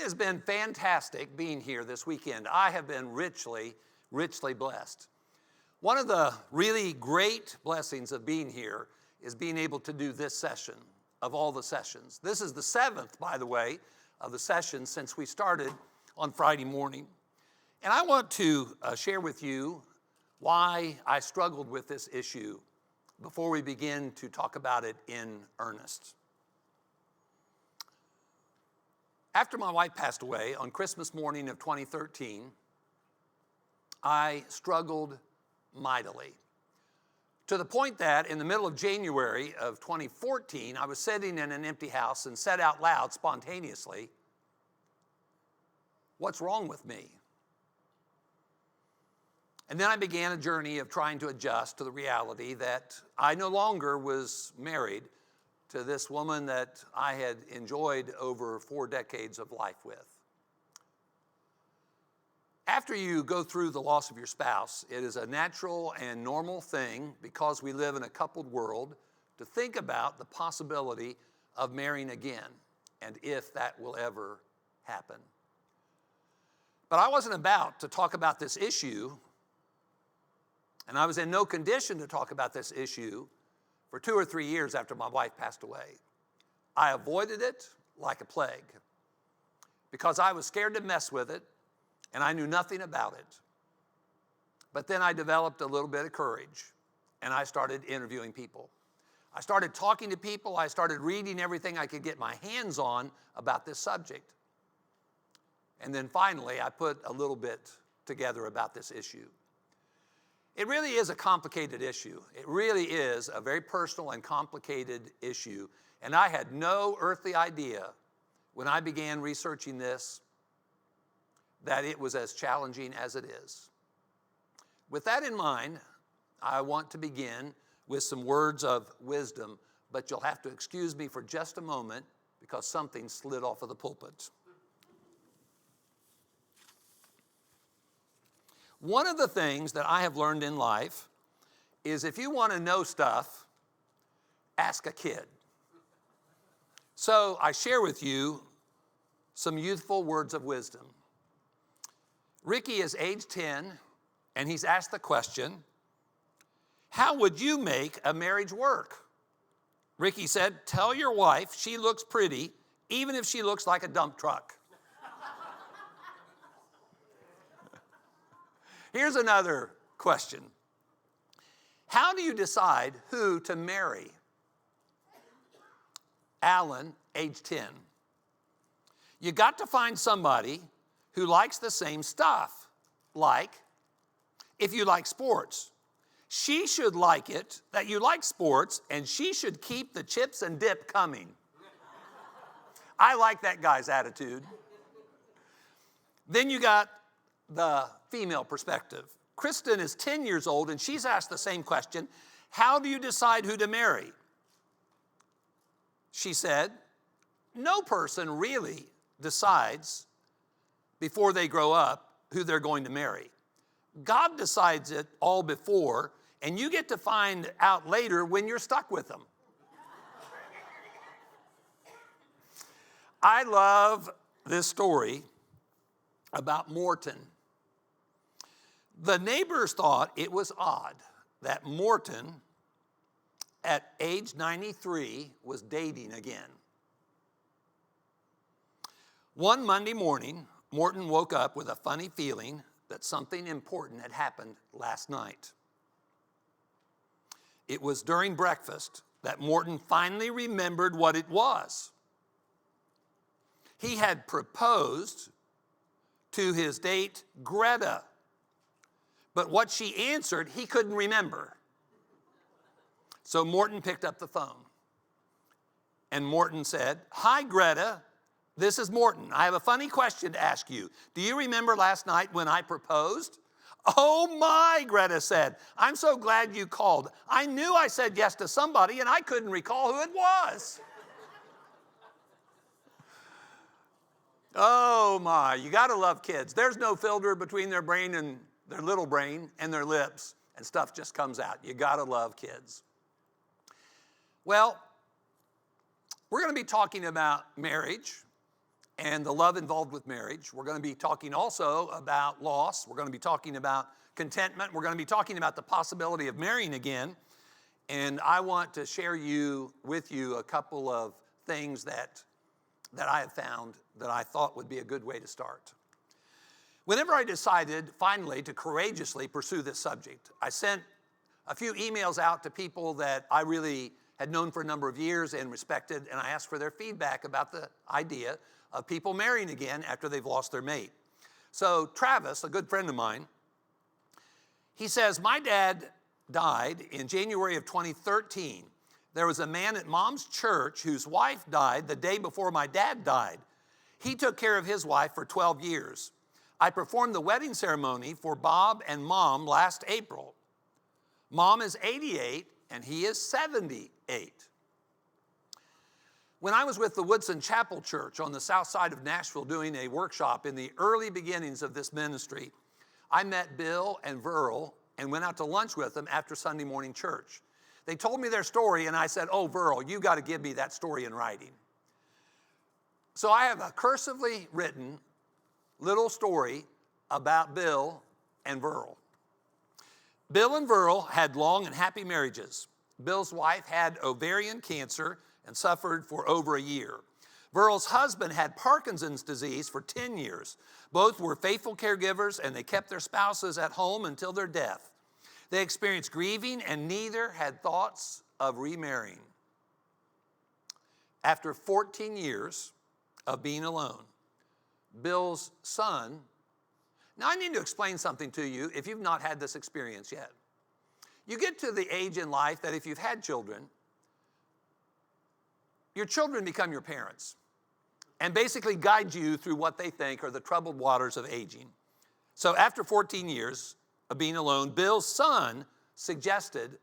has been fantastic being here this weekend. I have been richly blessed. One of the really great blessings of being here is being able to do this session of all the sessions. This is the 7th, by the way, of the sessions since we started on Friday morning. And I want to share with you why I struggled with this issue before we begin to talk about it in earnest. After my wife passed away on Christmas morning of 2013, I struggled mightily, to the point that in the middle of January of 2014, I was sitting in an empty house and said out loud spontaneously, "What's wrong with me?" And then I began a journey of trying to adjust to the reality that I no longer was married to this woman that I had enjoyed over 4 decades of life with. After you go through the loss of your spouse, it is a natural and normal thing, because we live in a coupled world, to think about the possibility of marrying again and if that will ever happen. But I wasn't about to talk about this issue, and I was in no condition to talk about this issue for 2 or 3 years after my wife passed away. I avoided it like a plague because I was scared to mess with it and I knew nothing about it. But then I developed a little bit of courage and I started interviewing people. I started talking to people. I started reading everything I could get my hands on about this subject. And then finally, I put a little bit together about this issue. It really is a complicated issue. It really is a very personal and complicated issue. And I had no earthly idea when I began researching this that it was as challenging as it is. With that in mind, I want to begin with some words of wisdom, but you'll have to excuse me for just a moment because something slid off of the pulpit. One of the things that I have learned in life is if you want to know stuff, ask a kid. So I share with you some youthful words of wisdom. Ricky is age 10, and he's asked the question, "How would you make a marriage work?" Ricky said, "Tell your wife she looks pretty, even if she looks like a dump truck." Here's another question. How do you decide who to marry? Alan, age 10. You got to find somebody who likes the same stuff. Like, if you like sports, she should like it that you like sports, and she should keep the chips and dip coming. I like that guy's attitude. Then you got the female perspective. Kristen is 10 years old, and she's asked the same question. How do you decide who to marry? She said, no person really decides before they grow up who they're going to marry. God decides it all before, and you get to find out later when you're stuck with them. I love this story about Morton. The neighbors thought it was odd that Morton, at age 93, was dating again. One Monday morning, Morton woke up with a funny feeling that something important had happened last night. It was during breakfast that Morton finally remembered what it was. He had proposed to his date, Greta. But what she answered, he couldn't remember. So Morton picked up the phone. And Morton said, "Hi, Greta. This is Morton. I have a funny question to ask you. Do you remember last night when I proposed?" "Oh my," Greta said. "I'm so glad you called. I knew I said yes to somebody and I couldn't recall who it was." Oh my, you got to love kids. There's no filter between their brain and their little brain and their lips, and stuff just comes out. You got to love kids. Well, we're going to be talking about marriage and the love involved with marriage. We're going to be talking also about loss. We're going to be talking about contentment. We're going to be talking about the possibility of marrying again. And I want to share with you a couple of things that I have found that I thought would be a good way to start. Whenever I decided finally to courageously pursue this subject, I sent a few emails out to people that I really had known for a number of years and respected, and I asked for their feedback about the idea of people marrying again after they've lost their mate. So Travis, a good friend of mine, he says, my dad died in January of 2013. There was a man at Mom's church whose wife died the day before my dad died. He took care of his wife for 12 years. I performed the wedding ceremony for Bob and Mom last April. Mom is 88 and he is 78. When I was with the Woodson Chapel Church on the south side of Nashville doing a workshop in the early beginnings of this ministry, I met Bill and Verl and went out to lunch with them after Sunday morning church. They told me their story and I said, oh, Verl, you got to give me that story in writing. So I have a cursively written little story about Bill and Verl. Bill and Verl had long and happy marriages. Bill's wife had ovarian cancer and suffered for over a year. Verl's husband had Parkinson's disease for 10 years. Both were faithful caregivers and they kept their spouses at home until their death. They experienced grieving and neither had thoughts of remarrying. After 14 years of being alone, Bill's son, now I need to explain something to you if you've not had this experience yet. You get to the age in life that if you've had children, your children become your parents and basically guide you through what they think are the troubled waters of aging. So after 14 years of being alone, Bill's son suggested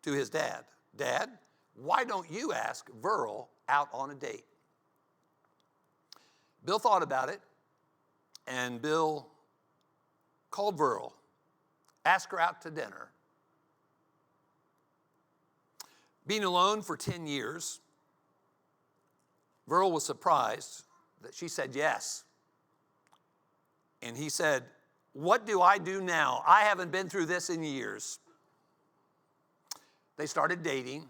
to his dad, Dad, why don't you ask Verl out on a date? Bill thought about it, and Bill called Verl, asked her out to dinner. Being alone for 10 years, Verl was surprised that she said yes. And he said, what do I do now? I haven't been through this in years. They started dating,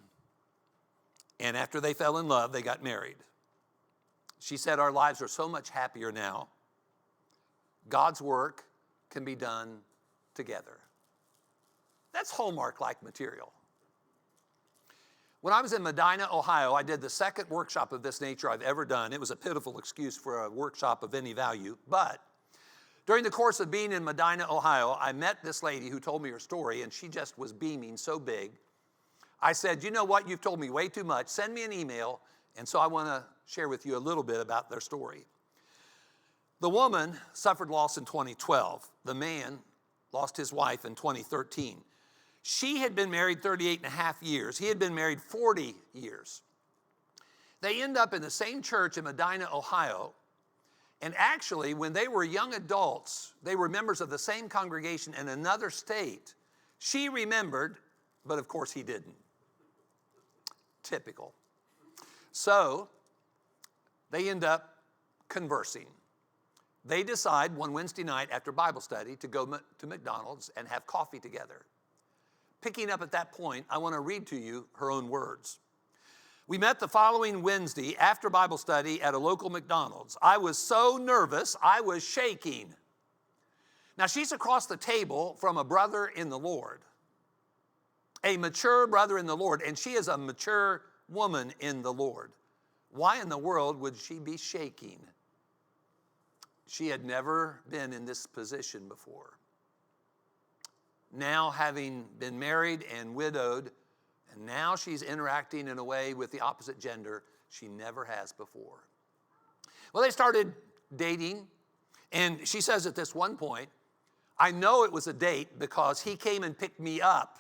and after they fell in love, they got married. She said, our lives are so much happier now. God's work can be done together. That's Hallmark-like material. When I was in Medina, Ohio, I did the second workshop of this nature I've ever done. It was a pitiful excuse for a workshop of any value, but during the course of being in Medina, Ohio, I met this lady who told me her story, and she just was beaming so big. I said, you know what? You've told me way too much. Send me an email, and so I want to share with you a little bit about their story. The woman suffered loss in 2012. The man lost his wife in 2013. She had been married 38 and a half years. He had been married 40 years. They end up in the same church in Medina, Ohio. And actually, when they were young adults, they were members of the same congregation in another state. She remembered, but of course he didn't. Typical. So they end up conversing. They decide one Wednesday night after Bible study to go to McDonald's and have coffee together. Picking up at that point, I want to read to you her own words. We met the following Wednesday after Bible study at a local McDonald's. I was so nervous, I was shaking. Now, she's across the table from a brother in the Lord, a mature brother in the Lord, and she is a mature woman in the Lord. Why in the world would she be shaking? She had never been in this position before. Now, having been married and widowed, and now she's interacting in a way with the opposite gender she never has before. Well, they started dating, and she says at this one point, I know it was a date because he came and picked me up.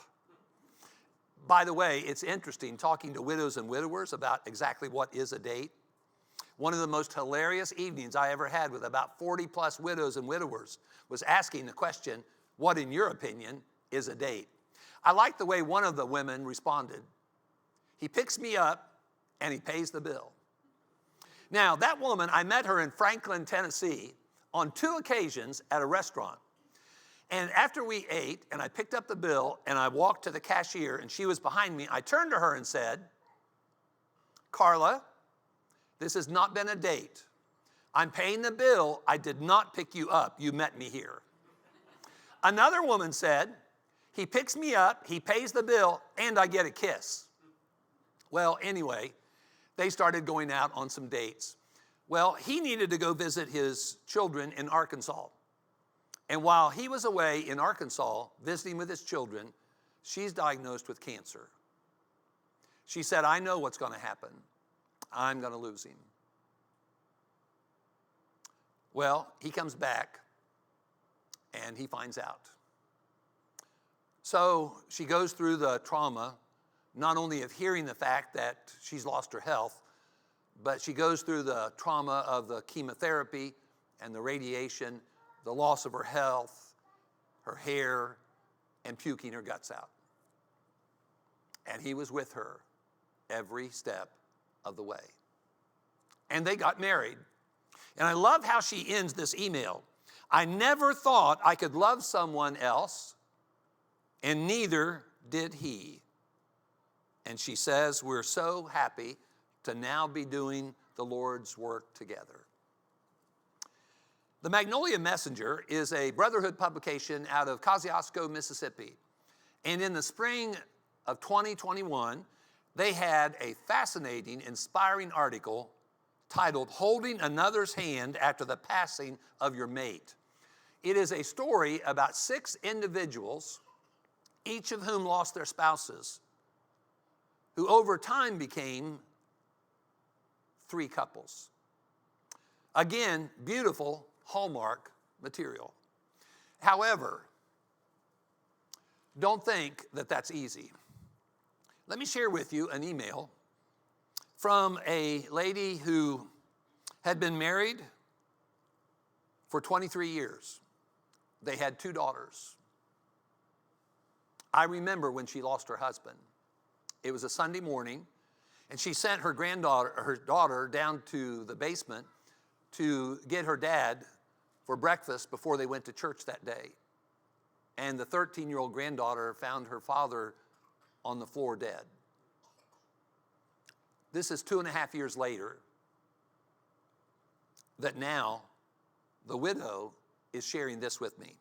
By the way, it's interesting talking to widows and widowers about exactly what is a date. One of the most hilarious evenings I ever had with about 40 plus widows and widowers was asking the question, what in your opinion is a date? I like the way one of the women responded. He picks me up and he pays the bill. Now, that woman, I met her in Franklin, Tennessee on 2 occasions at a restaurant. And after we ate, and I picked up the bill, and I walked to the cashier, and she was behind me, I turned to her and said, Carla, this has not been a date. I'm paying the bill. I did not pick you up. You met me here. Another woman said, he picks me up, he pays the bill, and I get a kiss. Well, anyway, they started going out on some dates. Well, he needed to go visit his children in Arkansas. And while he was away in Arkansas visiting with his children, she's diagnosed with cancer. She said, I know what's going to happen. I'm going to lose him. Well, he comes back and he finds out. So she goes through the trauma, not only of hearing the fact that she's lost her health, but she goes through the trauma of the chemotherapy and the radiation, the loss of her health, her hair, and puking her guts out. And he was with her every step of the way. And they got married. And I love how she ends this email. I never thought I could love someone else, and neither did he. And she says, we're so happy to now be doing the Lord's work together. The Magnolia Messenger is a brotherhood publication out of Kosciuszko, Mississippi. And in the spring of 2021, they had a fascinating, inspiring article titled, Holding Another's Hand After the Passing of Your Mate. It is a story about 6 individuals, each of whom lost their spouses, who over time became 3 couples. Again, beautiful Hallmark material. However, don't think that that's easy. Let me share with you an email from a lady who had been married for 23 years. They had 2 daughters. I remember when she lost her husband. It was a Sunday morning, and she sent her daughter down to the basement to get her dad for breakfast before they went to church that day. And the 13-year-old granddaughter found her father on the floor dead. This is 2.5 years later that now the widow is sharing this with me.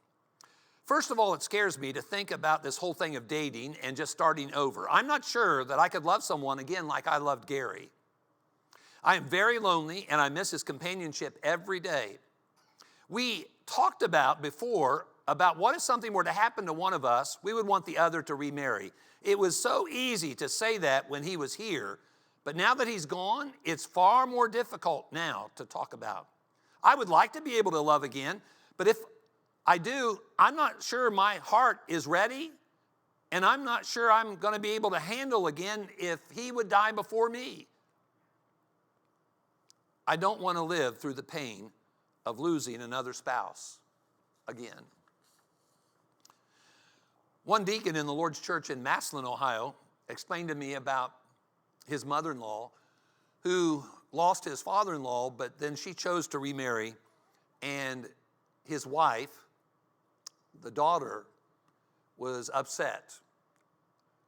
First of all, it scares me to think about this whole thing of dating and just starting over. I'm not sure that I could love someone again like I loved Gary. I am very lonely and I miss his companionship every day. We talked about before about what if something were to happen to one of us, we would want the other to remarry. It was so easy to say that when he was here, but now that he's gone, it's far more difficult now to talk about. I would like to be able to love again, but if I do, I'm not sure my heart is ready, and I'm not sure I'm going to be able to handle again if he would die before me. I don't want to live through the pain of losing another spouse again. One deacon in the Lord's church in Massillon, Ohio, explained to me about his mother-in-law who lost his father-in-law, but then she chose to remarry, and his wife, the daughter, was upset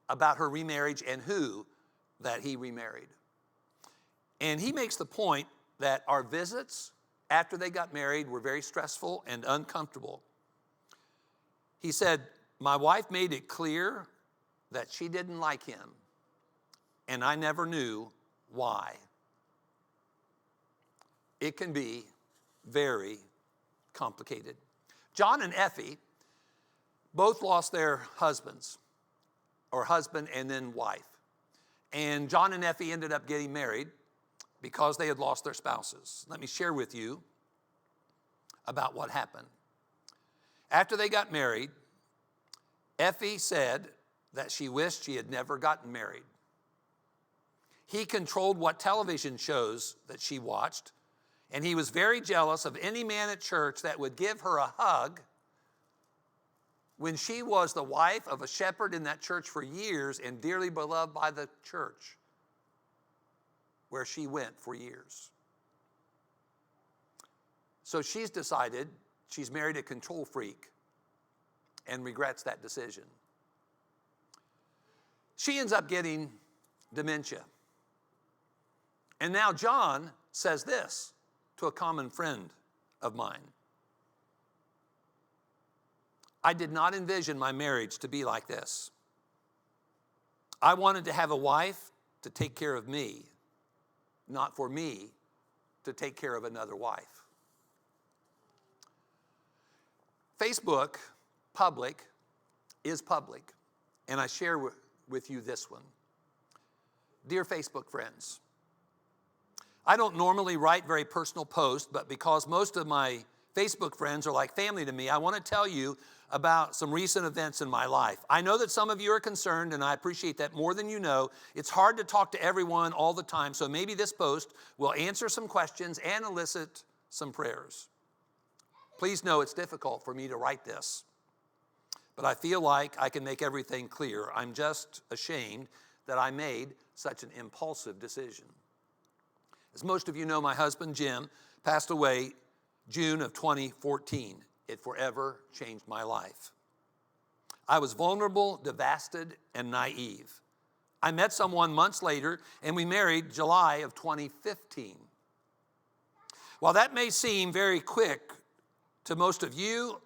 about her remarriage and who that he remarried. And he makes the point that our visits after they got married were very stressful and uncomfortable. He said, my wife made it clear that she didn't like him, and I never knew why. It can be very complicated. John and Effie both lost their husbands, or husband and then wife. And John and Effie ended up getting married because they had lost their spouses. Let me share with you about what happened. After they got married, Effie said that she wished she had never gotten married. He controlled what television shows that she watched, and he was very jealous of any man at church that would give her a hug when she was the wife of a shepherd in that church for years and dearly beloved by the church where she went for years. So she's decided she's married a control freak and regrets that decision. She ends up getting dementia. And now John says this to a common friend of mine. I did not envision my marriage to be like this. I wanted to have a wife to take care of me, not for me to take care of another wife. Facebook, public, is public, and I share with you this one. Dear Facebook friends, I don't normally write very personal posts, but because most of my Facebook friends are like family to me, I want to tell you about some recent events in my life. I know that some of you are concerned, and I appreciate that more than you know. It's hard to talk to everyone all the time, so maybe this post will answer some questions and elicit some prayers. Please know it's difficult for me to write this, but I feel like I can make everything clear. I'm just ashamed that I made such an impulsive decision. As most of you know, my husband, Jim, passed away June of 2014. It forever changed my life. I was vulnerable, devastated, and naive. I met someone months later, and we married July of 2015. While that may seem very quick to most of you,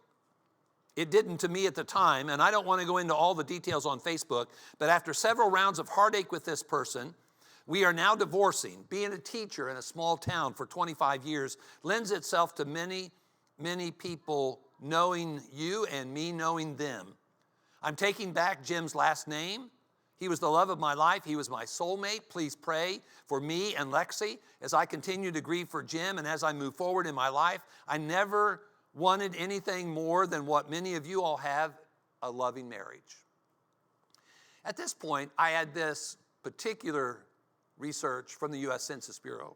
it didn't to me at the time, and I don't want to go into all the details on Facebook, but after several rounds of heartache with this person, we are now divorcing. Being a teacher in a small town for 25 years lends itself to many people knowing you and me knowing them. I'm taking back Jim's last name. He was the love of my life. He was my soulmate. Please pray for me and Lexi as I continue to grieve for Jim and as I move forward in my life. I never wanted anything more than what many of you all have, a loving marriage. At this point, I had this particular research from the U.S. Census Bureau.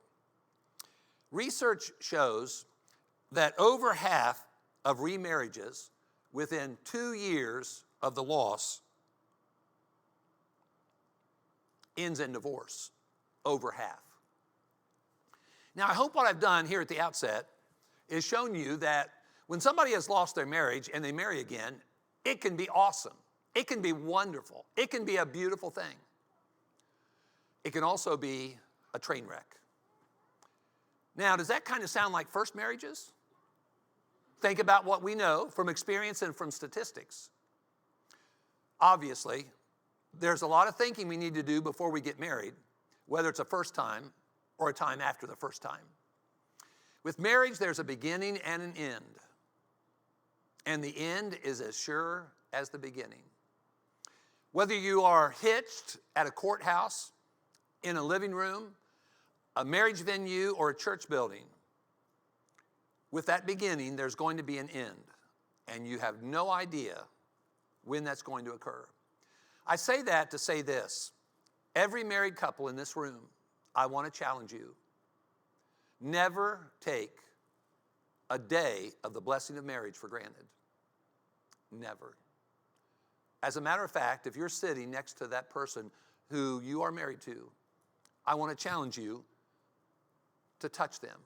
Research shows that over half of remarriages within 2 years of the loss ends in divorce. Over half. Now, I hope what I've done here at the outset is shown you that when somebody has lost their marriage and they marry again, it can be awesome. It can be wonderful. It can be a beautiful thing. It can also be a train wreck. Now, does that kind of sound like first marriages? Think about what we know from experience and from statistics. Obviously, there's a lot of thinking we need to do before we get married, whether it's a first time or a time after the first time. With marriage, there's a beginning and an end. And the end is as sure as the beginning. Whether you are hitched at a courthouse, in a living room, a marriage venue, or a church building, with that beginning, there's going to be an end. And you have no idea when that's going to occur. I say that to say this. Every married couple in this room, I want to challenge you. Never take a day of the blessing of marriage for granted. Never. As a matter of fact, if you're sitting next to that person who you are married to, I want to challenge you to touch them,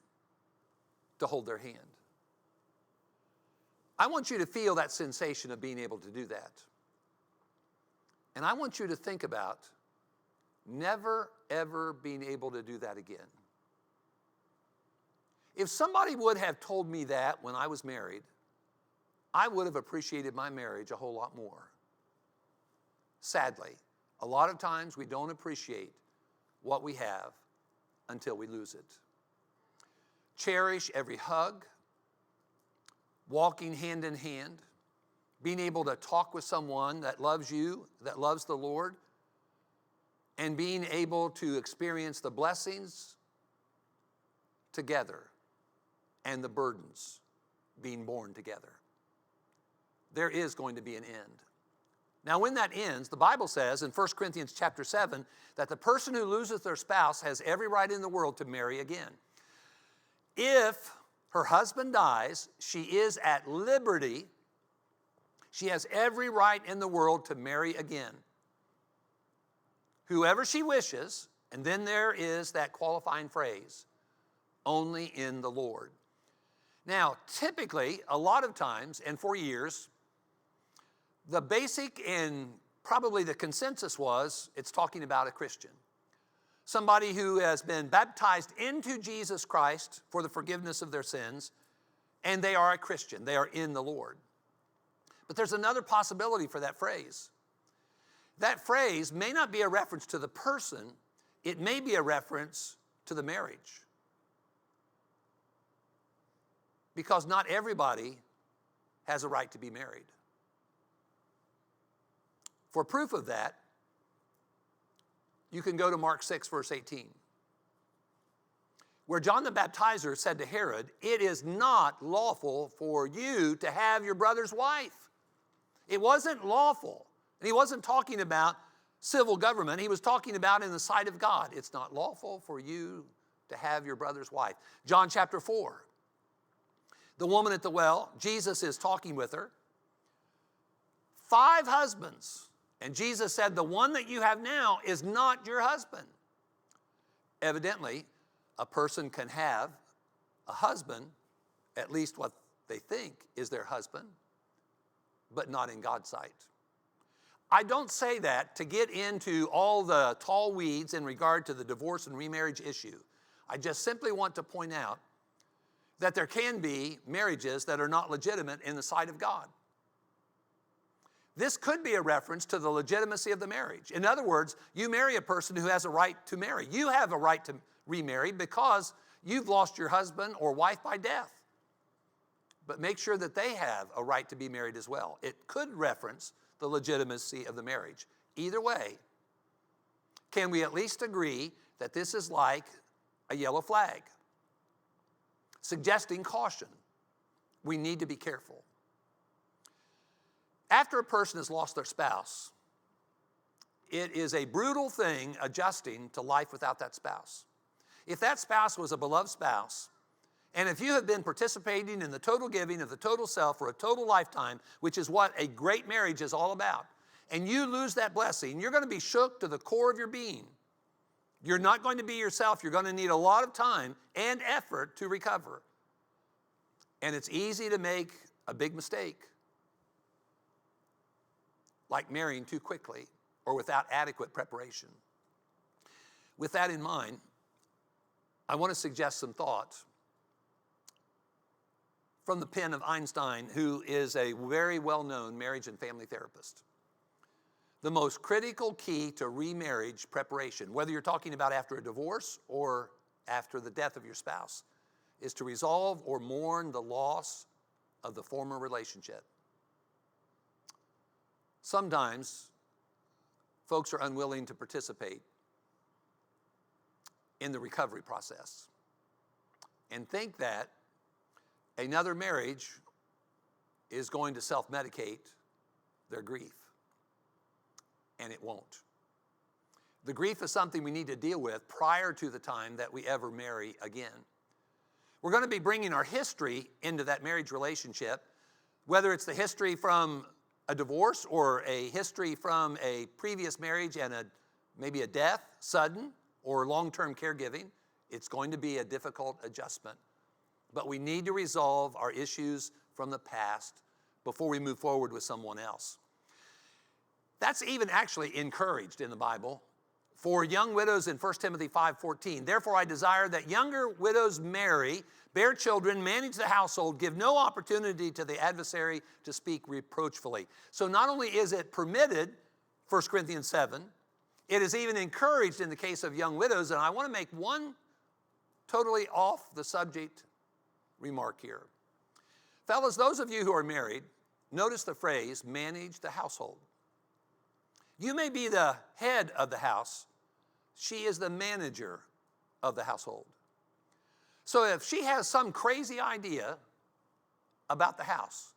to hold their hand. I want you to feel that sensation of being able to do that. And I want you to think about never, ever being able to do that again. If somebody would have told me that when I was married, I would have appreciated my marriage a whole lot more. Sadly, a lot of times we don't appreciate what we have until we lose it. Cherish every hug, walking hand in hand, being able to talk with someone that loves you, that loves the Lord, and being able to experience the blessings together and the burdens being borne together. There is going to be an end. Now, when that ends, the Bible says in 1 Corinthians chapter 7 that the person who loses their spouse has every right in the world to marry again. If her husband dies, she is at liberty. She has every right in the world to marry again. Whoever she wishes, and then there is that qualifying phrase, only in the Lord. Now, typically, a lot of times, and for years, the basic and probably the consensus was it's talking about a Christian. Somebody who has been baptized into Jesus Christ for the forgiveness of their sins, and they are a Christian. They are in the Lord. But there's another possibility for that phrase. That phrase may not be a reference to the person. It may be a reference to the marriage. Because not everybody has a right to be married. For proof of that, you can go to Mark 6, verse 18, where John the Baptizer said to Herod, "It is not lawful for you to have your brother's wife." It wasn't lawful. And he wasn't talking about civil government. He was talking about in the sight of God. It's not lawful for you to have your brother's wife. John chapter 4. The woman at the well, Jesus is talking with her. 5 husbands. And Jesus said, the one that you have now is not your husband. Evidently, a person can have a husband, at least what they think is their husband, but not in God's sight. I don't say that to get into all the tall weeds in regard to the divorce and remarriage issue. I just simply want to point out that there can be marriages that are not legitimate in the sight of God. This could be a reference to the legitimacy of the marriage. In other words, you marry a person who has a right to marry. You have a right to remarry because you've lost your husband or wife by death. But make sure that they have a right to be married as well. It could reference the legitimacy of the marriage. Either way, can we at least agree that this is like a yellow flag, suggesting caution? We need to be careful. After a person has lost their spouse, it is a brutal thing adjusting to life without that spouse. If that spouse was a beloved spouse, and if you have been participating in the total giving of the total self for a total lifetime, which is what a great marriage is all about, and you lose that blessing, you're going to be shook to the core of your being. You're not going to be yourself. You're going to need a lot of time and effort to recover. And it's easy to make a big mistake, like marrying too quickly or without adequate preparation. With that in mind, I want to suggest some thoughts from the pen of Einstein, who is a very well-known marriage and family therapist. The most critical key to remarriage preparation, whether you're talking about after a divorce or after the death of your spouse, is to resolve or mourn the loss of the former relationship. Sometimes folks are unwilling to participate in the recovery process and think that another marriage is going to self-medicate their grief, and it won't. The grief is something we need to deal with prior to the time that we ever marry again. We're going to be bringing our history into that marriage relationship, whether it's the history from a divorce or a history from a previous marriage and maybe a death, sudden or long-term caregiving. It's going to be a difficult adjustment. But we need to resolve our issues from the past before we move forward with someone else. That's even actually encouraged in the Bible. For young widows in 1 Timothy 5:14, therefore I desire that younger widows marry, bear children, manage the household, give no opportunity to the adversary to speak reproachfully. So not only is it permitted, 1 Corinthians 7, it is even encouraged in the case of young widows. And I want to make one totally off the subject remark here. Fellas, those of you who are married, notice the phrase, manage the household. You may be the head of the house. She is the manager of the household. So if she has some crazy idea about the house,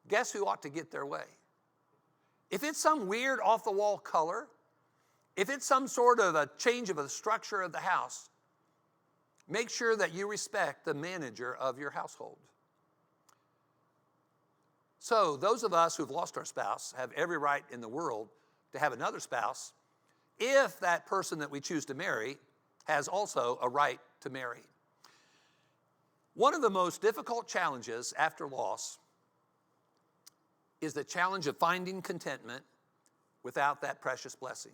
guess who ought to get their way? If it's some weird off-the-wall color, if it's some sort of a change of the structure of the house, make sure that you respect the manager of your household. So those of us who've lost our spouse have every right in the world to have another spouse if that person that we choose to marry has also a right to marry. One of the most difficult challenges after loss is the challenge of finding contentment without that precious blessing.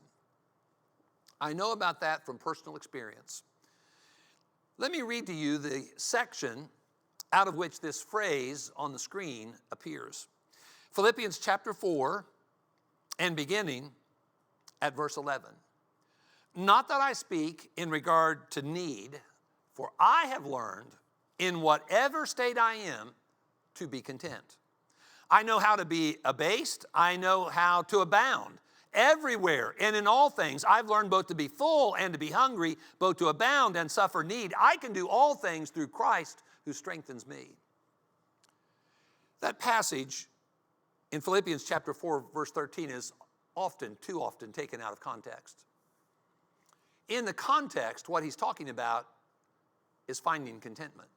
I know about that from personal experience. Let me read to you the section out of which this phrase on the screen appears. Philippians chapter 4, and beginning at verse 11. Not that I speak in regard to need, for I have learned in whatever state I am to be content. I know how to be abased. I know how to abound. Everywhere and in all things, I've learned both to be full and to be hungry, both to abound and suffer need. I can do all things through Christ who strengthens me. That passage in Philippians chapter 4, verse 13 is too often taken out of context. In the context, what he's talking about is finding contentment.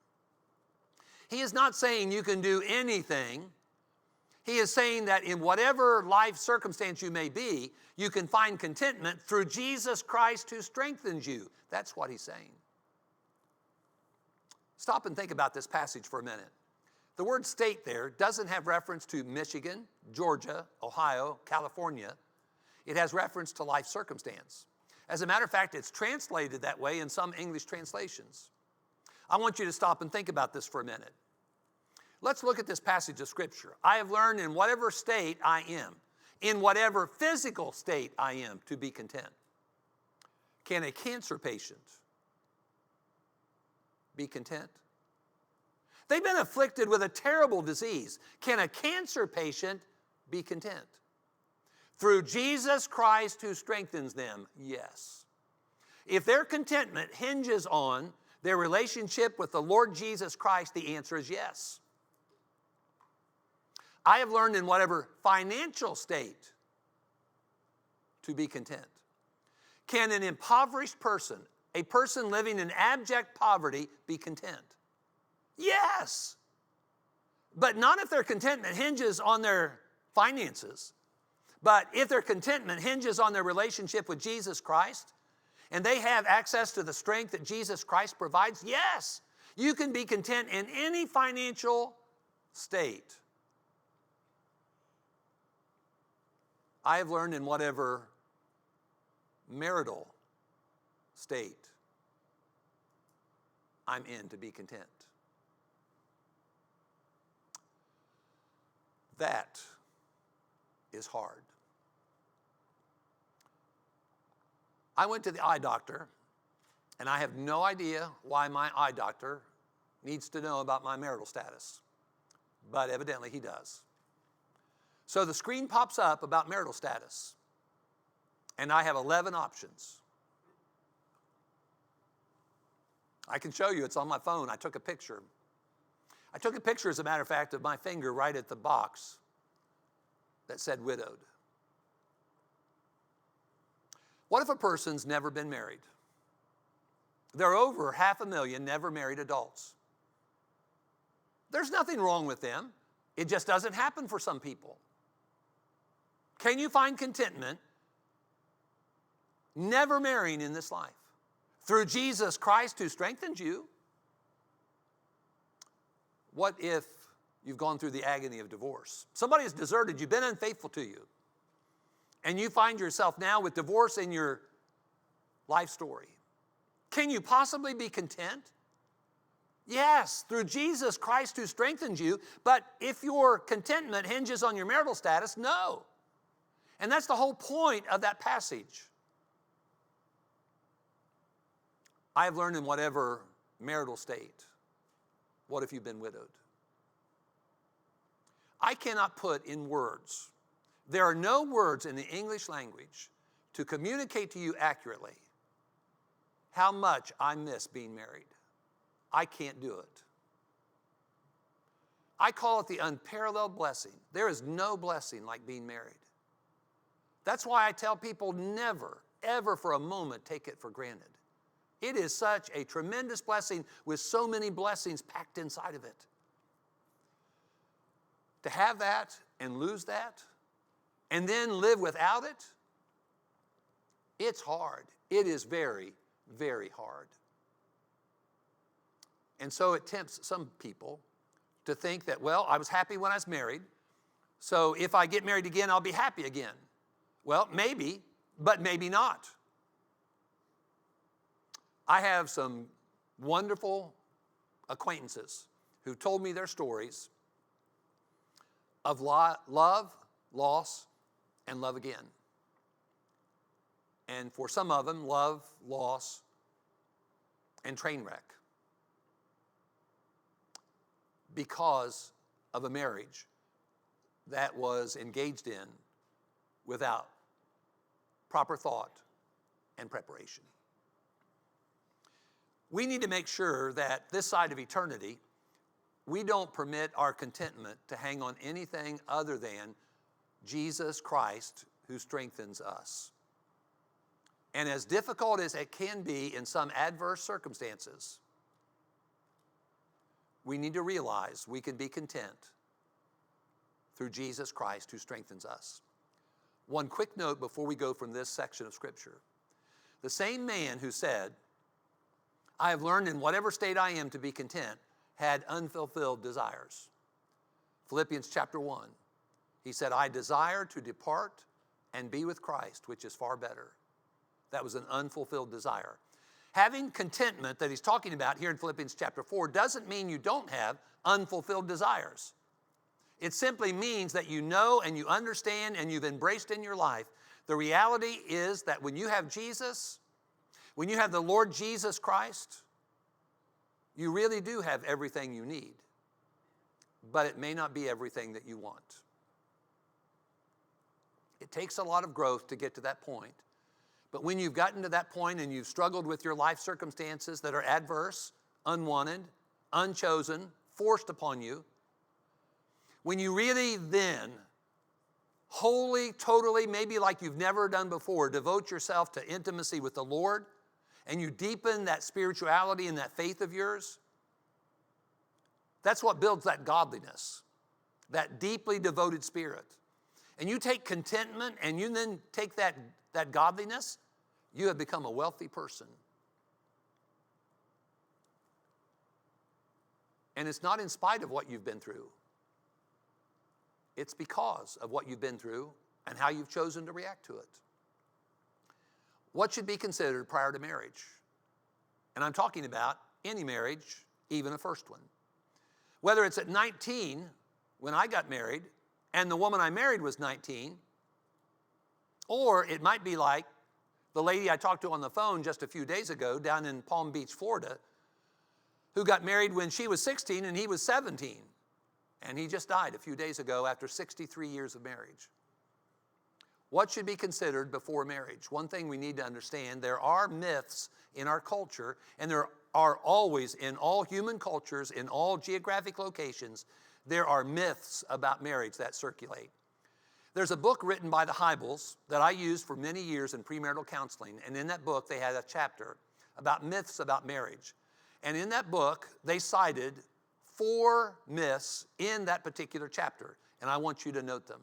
He is not saying you can do anything. He is saying that in whatever life circumstance you may be, you can find contentment through Jesus Christ who strengthens you. That's what he's saying. Stop and think about this passage for a minute. The word state there doesn't have reference to Michigan, Georgia, Ohio, California. It has reference to life circumstance. As a matter of fact, it's translated that way in some English translations. I want you to stop and think about this for a minute. Let's look at this passage of Scripture. I have learned in whatever state I am, in whatever physical state I am, to be content. Can a cancer patient be content? They've been afflicted with a terrible disease. Can a cancer patient be content? Through Jesus Christ who strengthens them, yes. If their contentment hinges on their relationship with the Lord Jesus Christ, the answer is yes. I have learned in whatever financial state to be content. Can an impoverished person, a person living in abject poverty, be content? Yes. But not if their contentment hinges on their finances. But if their contentment hinges on their relationship with Jesus Christ, and they have access to the strength that Jesus Christ provides, yes, you can be content in any financial state. I have learned in whatever marital state I'm in to be content. That is hard. I went to the eye doctor, and I have no idea why my eye doctor needs to know about my marital status, but evidently he does. So the screen pops up about marital status, and I have 11 options. I can show you, it's on my phone. I took a picture. I took a picture, as a matter of fact, of my finger right at the box that said widowed. What if a person's never been married? There are over 500,000 never married adults. There's nothing wrong with them. It just doesn't happen for some people. Can you find contentment never marrying in this life? Through Jesus Christ who strengthens you. What if you've gone through the agony of divorce? Somebody has deserted you, been unfaithful to you, and you find yourself now with divorce in your life story. Can you possibly be content? Yes, through Jesus Christ who strengthens you, but if your contentment hinges on your marital status, no. And that's the whole point of that passage. I have learned in whatever marital state. What if you've been widowed? I cannot put in words. There are no words in the English language to communicate to you accurately how much I miss being married. I can't do it. I call it the unparalleled blessing. There is no blessing like being married. That's why I tell people never, ever for a moment take it for granted. It is such a tremendous blessing with so many blessings packed inside of it. To have that and lose that and then live without it, it's hard. It is very, very hard. And so it tempts some people to think that, well, I was happy when I was married, so if I get married again, I'll be happy again. Well, maybe, but maybe not. I have some wonderful acquaintances who told me their stories of love, loss, and love again. And for some of them, love, loss, and train wreck. Because of a marriage that was engaged in without proper thought and preparation. We need to make sure that this side of eternity, we don't permit our contentment to hang on anything other than Jesus Christ who strengthens us. And as difficult as it can be in some adverse circumstances, we need to realize we can be content through Jesus Christ who strengthens us. One quick note before we go from this section of Scripture. The same man who said, I have learned in whatever state I am to be content, had unfulfilled desires. Philippians chapter 1, he said, I desire to depart and be with Christ, which is far better. That was an unfulfilled desire. Having contentment that he's talking about here in Philippians chapter 4 doesn't mean you don't have unfulfilled desires. It simply means that you know and you understand and you've embraced in your life. The reality is that when you have Jesus, when you have the Lord Jesus Christ, you really do have everything you need. But it may not be everything that you want. It takes a lot of growth to get to that point. But when you've gotten to that point and you've struggled with your life circumstances that are adverse, unwanted, unchosen, forced upon you, when you really then wholly, totally, maybe like you've never done before, devote yourself to intimacy with the Lord, and you deepen that spirituality and that faith of yours, that's what builds that godliness, that deeply devoted spirit. And you take contentment and you then take that godliness, you have become a wealthy person. And it's not in spite of what you've been through. It's because of what you've been through and how you've chosen to react to it. What should be considered prior to marriage? And I'm talking about any marriage, even a first one. Whether it's at 19, when I got married, and the woman I married was 19, or it might be like the lady I talked to on the phone just a few days ago down in Palm Beach, Florida, who got married when she was 16 and he was 17. And he just died a few days ago after 63 years of marriage. What should be considered before marriage? One thing we need to understand, there are myths in our culture, and there are always in all human cultures, in all geographic locations, there are myths about marriage that circulate. There's a book written by the Hybels that I used for many years in premarital counseling, and in that book they had a chapter about myths about marriage. And in that book, they cited 4 myths in that particular chapter, and I want you to note them.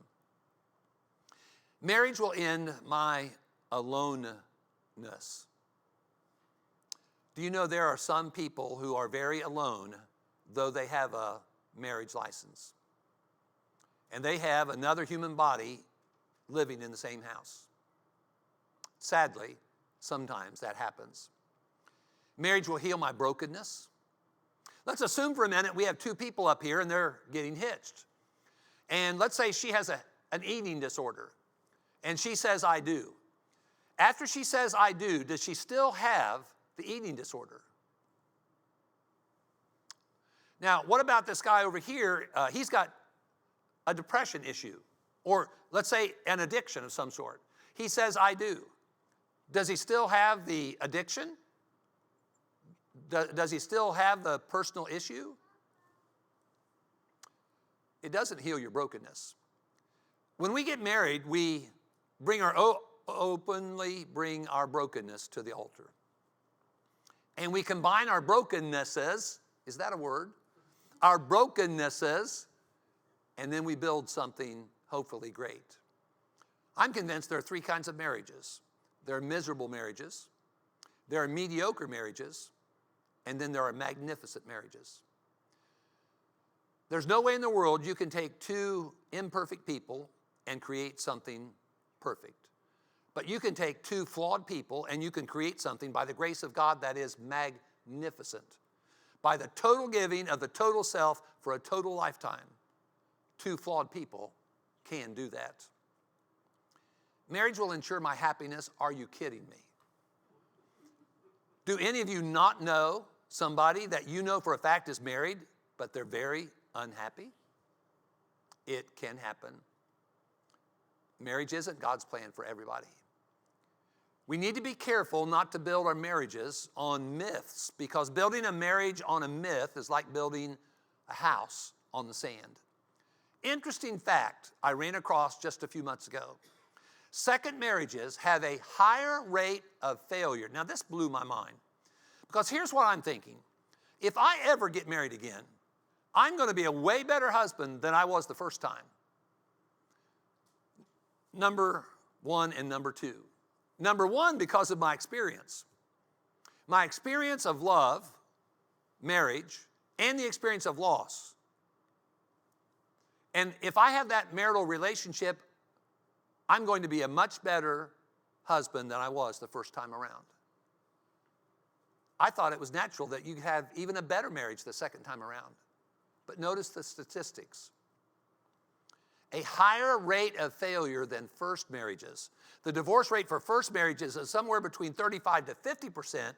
Marriage will end my aloneness. Do you know there are some people who are very alone, though they have a marriage license? And they have another human body living in the same house. Sadly, sometimes that happens. Marriage will heal my brokenness. Let's assume for a minute we have 2 people up here and they're getting hitched. And let's say she has an eating disorder. And she says, I do. After she says, I do, does she still have the eating disorder? Now, what about this guy over here? He's got a depression issue, or let's say an addiction of some sort. He says, I do. Does he still have the addiction? Does he still have the personal issue? It doesn't heal your brokenness. When we get married, we openly bring our brokenness to the altar. And we combine our brokennesses, is that a word? Our brokennesses, and then we build something hopefully great. I'm convinced there are 3 kinds of marriages. There are miserable marriages, there are mediocre marriages, and then there are magnificent marriages. There's no way in the world you can take two imperfect people and create something perfect. But you can take two flawed people and you can create something by the grace of God that is magnificent. By the total giving of the total self for a total lifetime, two flawed people can do that. Marriage will ensure my happiness. Are you kidding me? Do any of you not know somebody that you know for a fact is married, but they're very unhappy? It can happen. Marriage isn't God's plan for everybody. We need to be careful not to build our marriages on myths, because building a marriage on a myth is like building a house on the sand. Interesting fact I ran across just a few months ago. Second marriages have a higher rate of failure. Now, this blew my mind, because here's what I'm thinking. If I ever get married again, I'm going to be a way better husband than I was the first time. Number one and number two. Number one, because of my experience. My experience of love, marriage, and the experience of loss. And if I have that marital relationship, I'm going to be a much better husband than I was the first time around. I thought it was natural that you'd have even a better marriage the second time around. But notice the statistics. A higher rate of failure than first marriages. The divorce rate for first marriages is somewhere between 35 to 50%,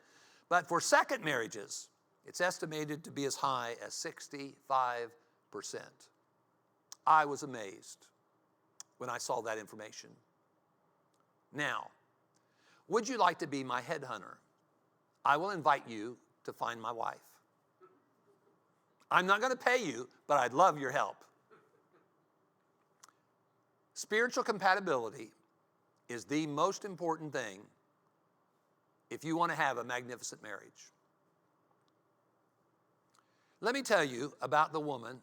but for second marriages, it's estimated to be as high as 65%. I was amazed when I saw that information. Now, would you like to be my headhunter? I will invite you to find my wife. I'm not going to pay you, but I'd love your help. Spiritual compatibility is the most important thing if you want to have a magnificent marriage. Let me tell you about the woman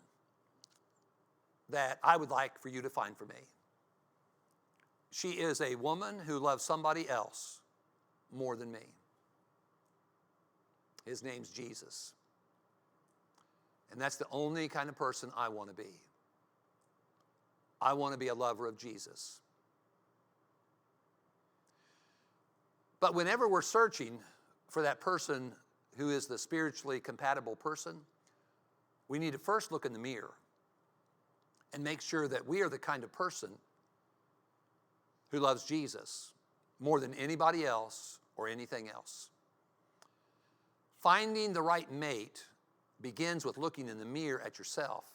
that I would like for you to find for me. She is a woman who loves somebody else more than me. His name's Jesus. And that's the only kind of person I want to be. I want to be a lover of Jesus. But whenever we're searching for that person who is the spiritually compatible person, we need to first look in the mirror and make sure that we are the kind of person who loves Jesus more than anybody else or anything else. Finding the right mate begins with looking in the mirror at yourself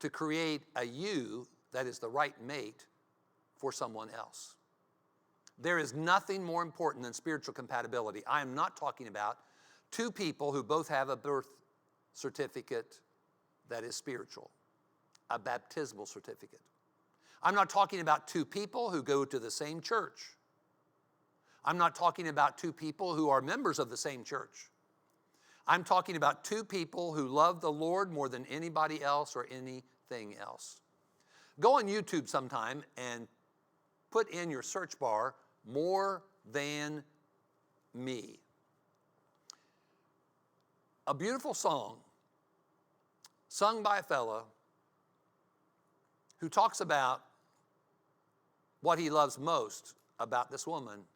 to create a you that is the right mate for someone else. There is nothing more important than spiritual compatibility. I am not talking about two people who both have a birth certificate that is spiritual, a baptismal certificate. I'm not talking about two people who go to the same church. I'm not talking about two people who are members of the same church. I'm talking about two people who love the Lord more than anybody else or anything else. Go on YouTube sometime and put in your search bar, "more than me." A beautiful song sung by a fellow who talks about what he loves most about this woman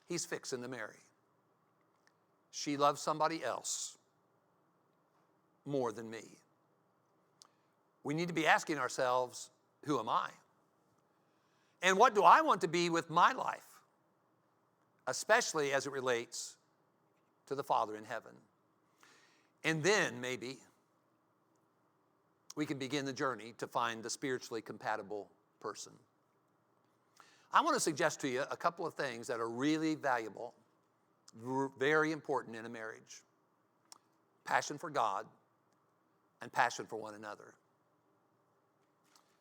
he's fixing to marry. She loves somebody else more than me. We need to be asking ourselves, who am I? And what do I want to be with my life? Especially as it relates to the Father in heaven. And then maybe we can begin the journey to find the spiritually compatible person. I want to suggest to you a couple of things that are really valuable, very important in a marriage. Passion for God and passion for one another.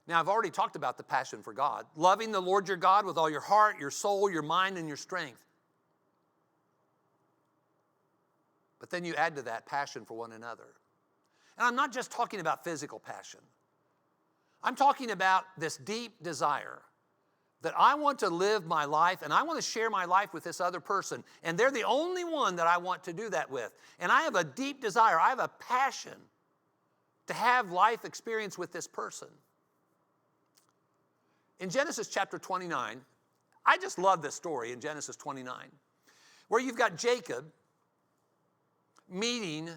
Now, I've already talked about the passion for God. Loving the Lord your God with all your heart, your soul, your mind, and your strength. But then you add to that passion for one another. And I'm not just talking about physical passion. I'm talking about this deep desire that I want to live my life and I want to share my life with this other person. And they're the only one that I want to do that with. And I have a deep desire, I have a passion to have life experience with this person. In Genesis chapter 29, I just love this story in Genesis 29, where you've got Jacob meeting,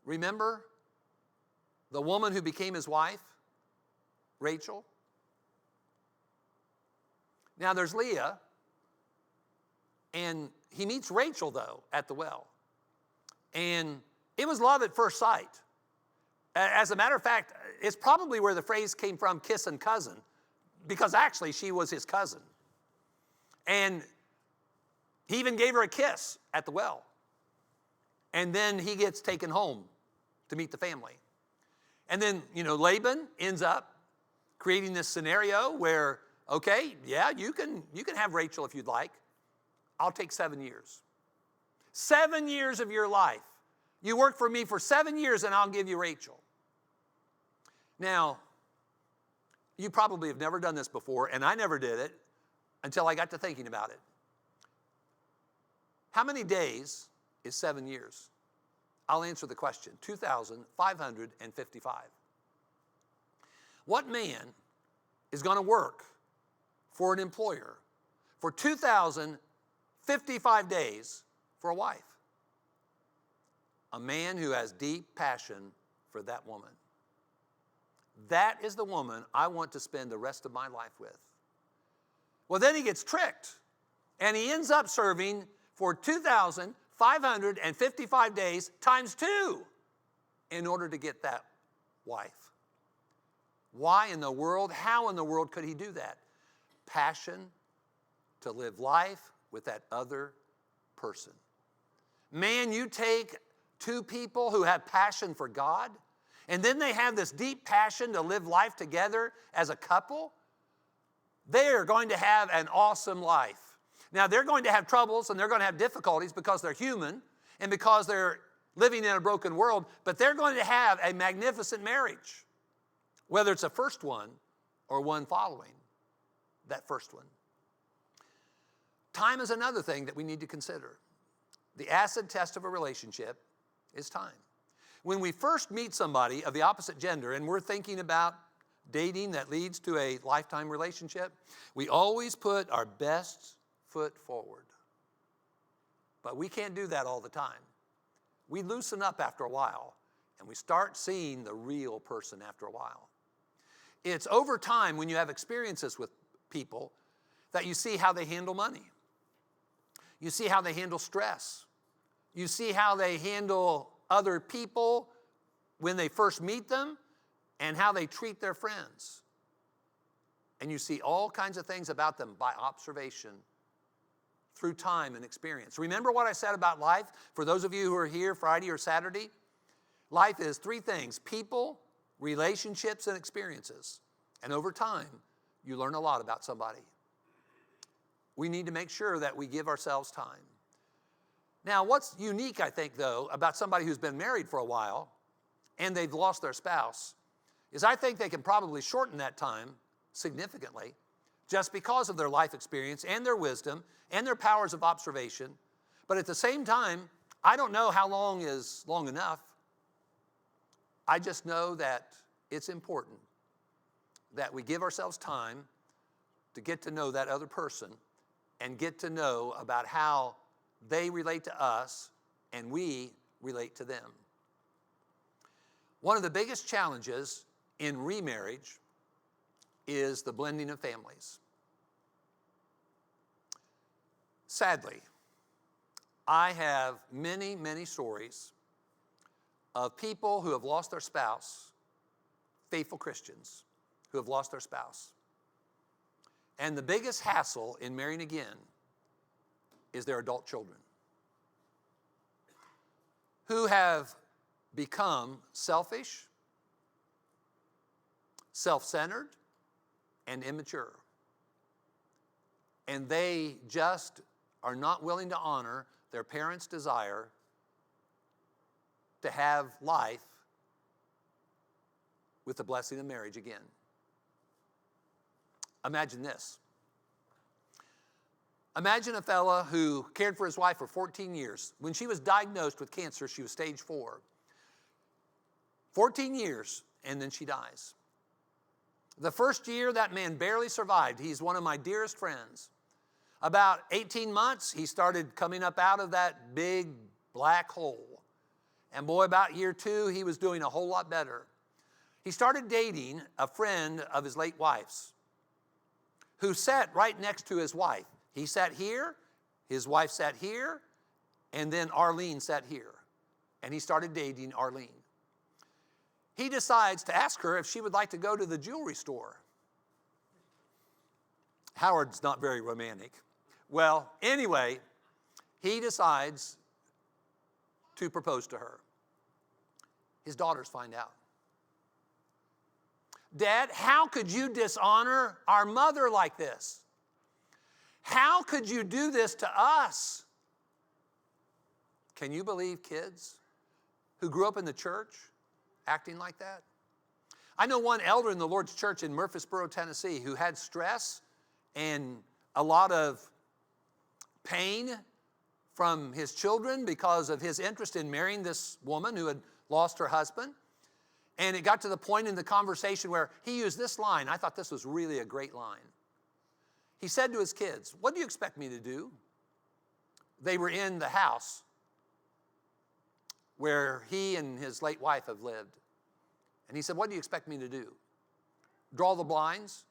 remember, the woman who became his wife, Rachel. Now there's Leah, and he meets Rachel, though, at the well. And it was love at first sight. As a matter of fact, it's probably where the phrase came from, kissing cousin, because actually she was his cousin. And he even gave her a kiss at the well. And then he gets taken home to meet the family. And then, Laban ends up creating this scenario where, okay, yeah, you can have Rachel if you'd like. I'll take 7 years. 7 years of your life. You work for me for 7 years and I'll give you Rachel. Now, you probably have never done this before, and I never did it until I got to thinking about it. How many days is 7 years? I'll answer the question, 2,555. What man is going to work for an employer for 2,055 days for a wife? A man who has deep passion for that woman. That is the woman I want to spend the rest of my life with. Well, then he gets tricked, and he ends up serving for 2,555 days times 2 in order to get that wife. Why in the world, how in the world could he do that? Passion to live life with that other person. Man, you take two people who have passion for God, and then they have this deep passion to live life together as a couple, they're going to have an awesome life. Now, they're going to have troubles and they're going to have difficulties because they're human and because they're living in a broken world, but they're going to have a magnificent marriage, whether it's a first one or one following that first one. Time is another thing that we need to consider. The acid test of a relationship is time. When we first meet somebody of the opposite gender and we're thinking about dating that leads to a lifetime relationship, we always put our best foot forward. But we can't do that all the time. We loosen up after a while and we start seeing the real person after a while. It's over time when you have experiences with people that you see how they handle money. You see how they handle stress. You see how they handle other people when they first meet them and how they treat their friends. And you see all kinds of things about them by observation through time and experience. Remember what I said about life? For those of you who are here Friday or Saturday, life is 3 things: people, relationships, and experiences. And over time, you learn a lot about somebody. We need to make sure that we give ourselves time. Now, what's unique, I think, though, about somebody who's been married for a while and they've lost their spouse is I think they can probably shorten that time significantly just because of their life experience and their wisdom and their powers of observation. But at the same time, I don't know how long is long enough. I just know that it's important that we give ourselves time to get to know that other person and get to know about how they relate to us and we relate to them. One of the biggest challenges in remarriage is the blending of families. Sadly, I have many, many stories of people who have lost their spouse, faithful Christians who have lost their spouse. And the biggest hassle in marrying again is their adult children who have become selfish, self-centered, and immature. And they just are not willing to honor their parents' desire to have life with the blessing of marriage again. Imagine this. Imagine a fella who cared for his wife for 14 years. When she was diagnosed with cancer, she was stage 4. 14 years, and then she dies. The first year, that man barely survived. He's one of my dearest friends. About 18 months, he started coming up out of that big black hole. And boy, about year 2, he was doing a whole lot better. He started dating a friend of his late wife's who sat right next to his wife. He sat here, his wife sat here, and then Arlene sat here. And he started dating Arlene. He decides to ask her if she would like to go to the jewelry store. Howard's not very romantic. Well, anyway, he decides to propose to her. His daughters find out. Dad, how could you dishonor our mother like this? How could you do this to us? Can you believe kids who grew up in the church acting like that? I know one elder in the Lord's church in Murfreesboro, Tennessee, who had stress and a lot of pain from his children because of his interest in marrying this woman who had lost her husband. And it got to the point in the conversation where he used this line. I thought this was really a great line. He said to his kids, "What do you expect me to do?" They were in the house where he and his late wife have lived. And he said, "What do you expect me to do? Draw the blinds?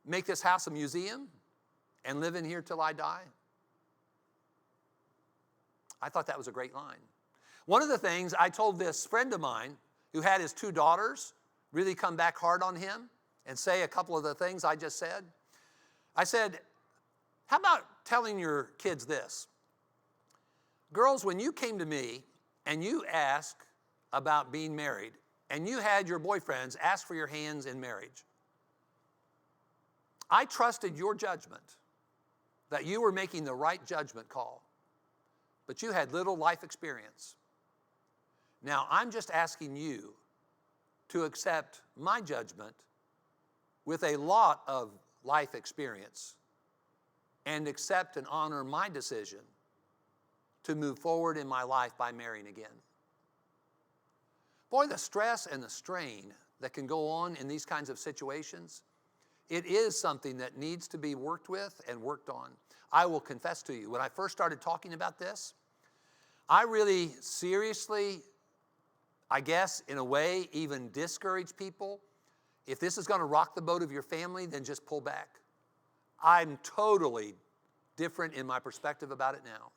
Make this house a museum? And live in here till I die?" I thought that was a great line. One of the things I told this friend of mine who had his 2 daughters really come back hard on him and say a couple of the things I just said. I said, how about telling your kids this? Girls, when you came to me and you asked about being married and you had your boyfriends ask for your hands in marriage, I trusted your judgment that you were making the right judgment call, but you had little life experience. Now, I'm just asking you to accept my judgment with a lot of life experience and accept and honor my decision to move forward in my life by marrying again. Boy, the stress and the strain that can go on in these kinds of situations, it is something that needs to be worked with and worked on. I will confess to you, when I first started talking about this, I really seriously, I guess, in a way, even discourage people. If this is going to rock the boat of your family, then just pull back. I'm totally different in my perspective about it now.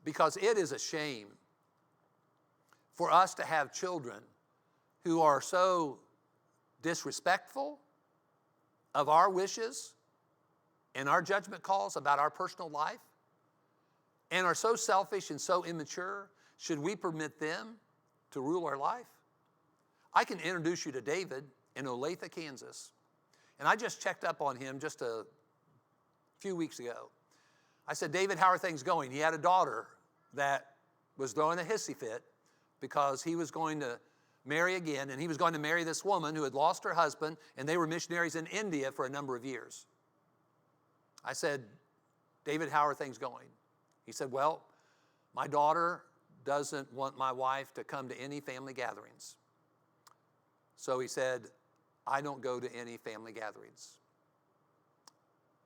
Because it is a shame for us to have children who are so disrespectful of our wishes and our judgment calls about our personal life and are so selfish and so immature. Should we permit them to rule our life? I can introduce you to David in Olathe, Kansas. And I just checked up on him just a few weeks ago. I said, "David, how are things going?" He had a daughter that was throwing a hissy fit because he was going to marry again, and he was going to marry this woman who had lost her husband, and they were missionaries in India for a number of years. I said, "David, how are things going?" He said, "Well, my daughter doesn't want my wife to come to any family gatherings." So he said, "I don't go to any family gatherings.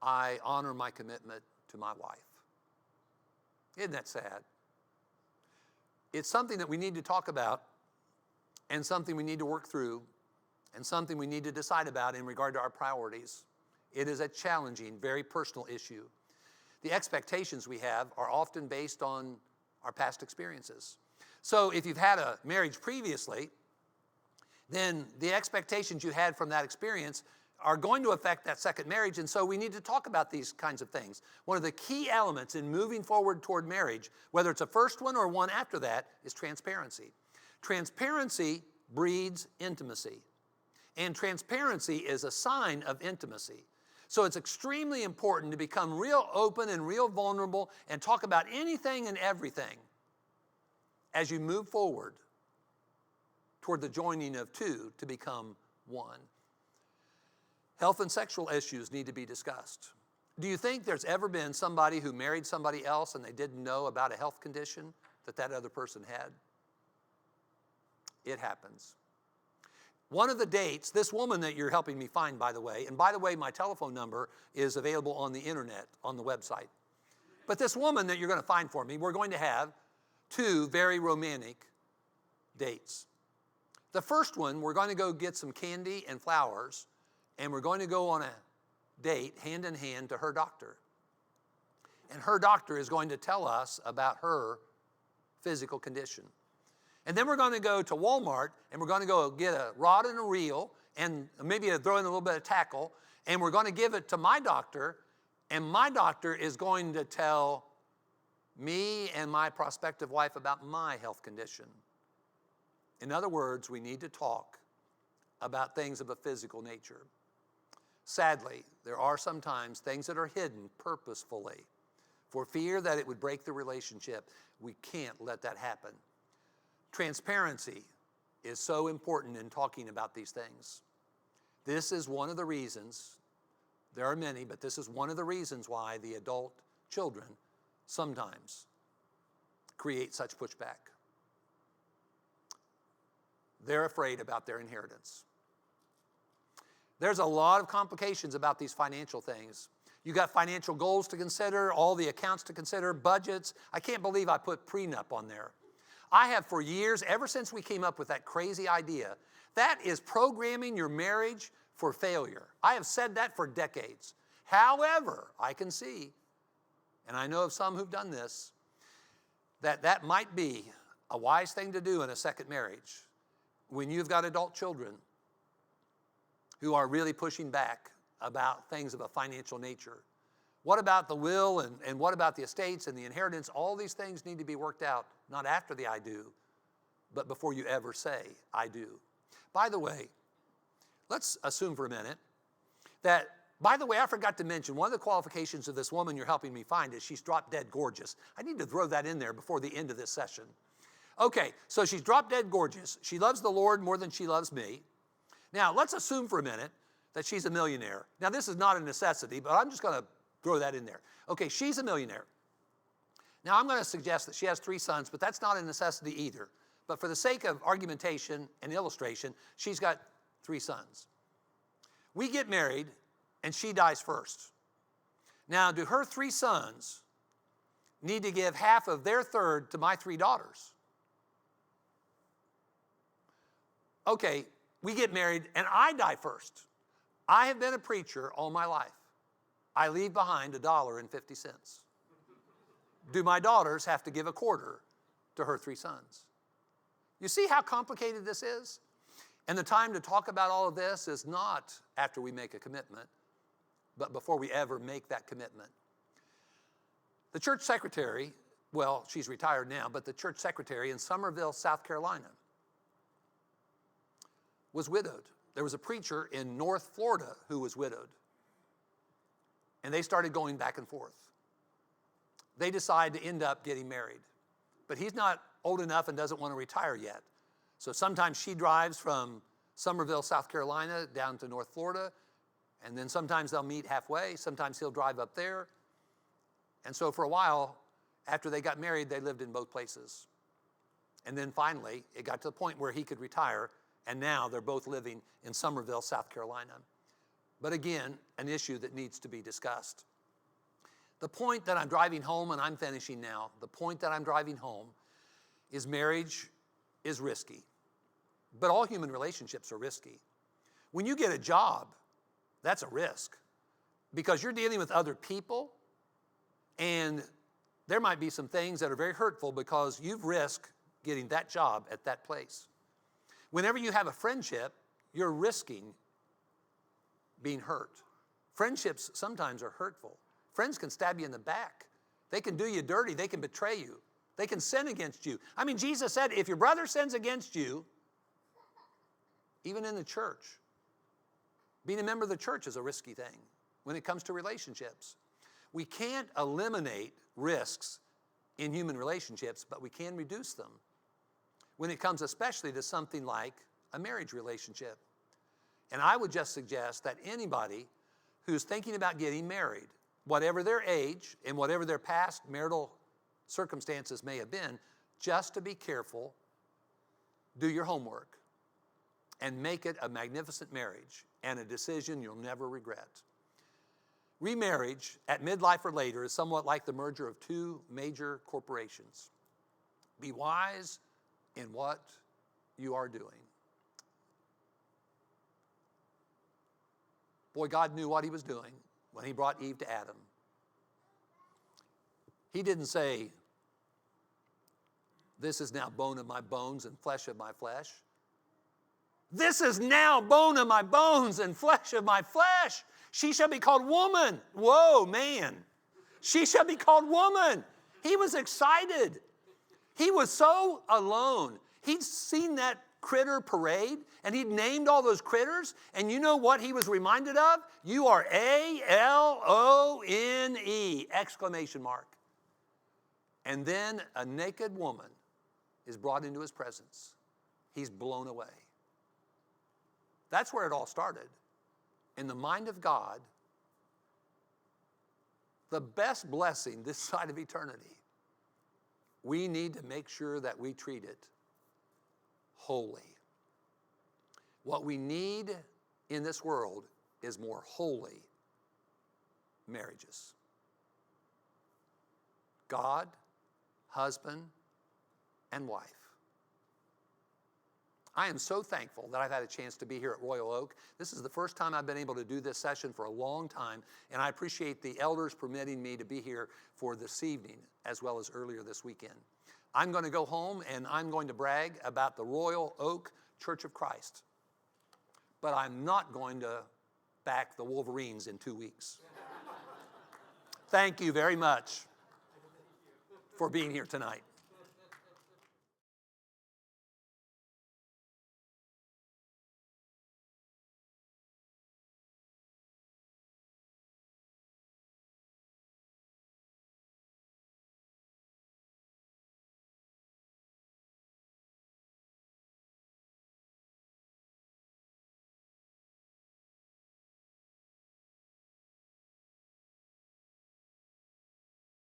I honor my commitment to my wife." Isn't that sad? It's something that we need to talk about and something we need to work through and something we need to decide about in regard to our priorities. It is a challenging, very personal issue. The expectations we have are often based on our past experiences. So if you've had a marriage previously, then the expectations you had from that experience are going to affect that second marriage, and so we need to talk about these kinds of things. One of the key elements in moving forward toward marriage, whether it's a first one or one after that, is transparency. Transparency breeds intimacy, and transparency is a sign of intimacy. So it's extremely important to become real open and real vulnerable and talk about anything and everything as you move forward toward the joining of two to become one. Health and sexual issues need to be discussed. Do you think there's ever been somebody who married somebody else and they didn't know about a health condition that that other person had? It happens. One of the dates, this woman that you're helping me find, by the way, and by the way, my telephone number is available on the internet, on the website. But this woman that you're going to find for me, we're going to have 2 very romantic dates. The first one, we're going to go get some candy and flowers, and we're going to go on a date, hand in hand, to her doctor. And her doctor is going to tell us about her physical condition. And then we're going to go to Walmart, and we're going to go get a rod and a reel, and maybe throw in a little bit of tackle, and we're going to give it to my doctor, and my doctor is going to tell me and my prospective wife about my health condition. In other words, we need to talk about things of a physical nature. Sadly, there are sometimes things that are hidden purposefully for fear that it would break the relationship. We can't let that happen. Transparency is so important in talking about these things. This is one of the reasons, there are many, but this is one of the reasons why the adult children sometimes create such pushback. They're afraid about their inheritance. There's a lot of complications about these financial things. You got financial goals to consider, all the accounts to consider, budgets. I can't believe I put prenup on there. I have for years, ever since we came up with that crazy idea, that is programming your marriage for failure. I have said that for decades. However, I can see, and I know of some who've done this, that might be a wise thing to do in a second marriage when you've got adult children who are really pushing back about things of a financial nature. What about the will and what about the estates and the inheritance? All these things need to be worked out, not after the I do, but before you ever say, I do. By the way, let's assume for a minute that, by the way, I forgot to mention, one of the qualifications of this woman you're helping me find is she's drop dead gorgeous. I need to throw that in there before the end of this session. Okay, so she's drop dead gorgeous. She loves the Lord more than she loves me. Now, let's assume for a minute that she's a millionaire. Now, this is not a necessity, but I'm just going to throw that in there. Okay, she's a millionaire. Now, I'm going to suggest that she has 3 sons, but that's not a necessity either. But for the sake of argumentation and illustration, she's got 3 sons. We get married, and she dies first. Now, do her 3 sons need to give half of their third to my 3 daughters? Okay, we get married, and I die first. I have been a preacher all my life. I leave behind $1.50. Do my daughters have to give a quarter to her 3 sons? You see how complicated this is? And the time to talk about all of this is not after we make a commitment, but before we ever make that commitment. The church secretary, well, she's retired now, but the church secretary in Summerville, South Carolina, was widowed. There was a preacher in North Florida who was widowed. And they started going back and forth. They decide to end up getting married. But he's not old enough and doesn't want to retire yet. So sometimes she drives from Summerville, South Carolina, down to North Florida. And then sometimes they'll meet halfway. Sometimes he'll drive up there. And so for a while, after they got married, they lived in both places. And then finally, it got to the point where he could retire. And now they're both living in Summerville, South Carolina. But again, an issue that needs to be discussed. The point that I'm driving home, and I'm finishing now, the point that I'm driving home is marriage is risky. But all human relationships are risky. When you get a job, that's a risk because you're dealing with other people, and there might be some things that are very hurtful because you've risked getting that job at that place. Whenever you have a friendship, you're risking being hurt. Friendships sometimes are hurtful. Friends can stab you in the back. They can do you dirty. They can betray you. They can sin against you. I mean, Jesus said, if your brother sins against you, even in the church, being a member of the church is a risky thing when it comes to relationships. We can't eliminate risks in human relationships, but we can reduce them when it comes especially to something like a marriage relationship. And I would just suggest that anybody who's thinking about getting married, whatever their age and whatever their past marital circumstances may have been, just to be careful, do your homework, and make it a magnificent marriage and a decision you'll never regret. Remarriage at midlife or later is somewhat like the merger of two major corporations. Be wise in what you are doing. Boy, God knew what he was doing when he brought Eve to Adam. He didn't say, this is now bone of my bones and flesh of my flesh. This is now bone of my bones and flesh of my flesh. She shall be called woman. Whoa, man. She shall be called woman. He was excited. He was so alone. He'd seen that critter parade, and he'd named all those critters, and you know what he was reminded of? You are A-L-O-N-E, exclamation mark. And then a naked woman is brought into his presence. He's blown away. That's where it all started. In the mind of God, the best blessing this side of eternity, we need to make sure that we treat it holy. What we need in this world is more holy marriages. God, husband, and wife. I am so thankful that I've had a chance to be here at Royal Oak. This is the first time I've been able to do this session for a long time, and I appreciate the elders permitting me to be here for this evening as well as earlier this weekend. I'm going to go home and I'm going to brag about the Royal Oak Church of Christ. But I'm not going to back the Wolverines in 2 weeks. Thank you very much for being here tonight.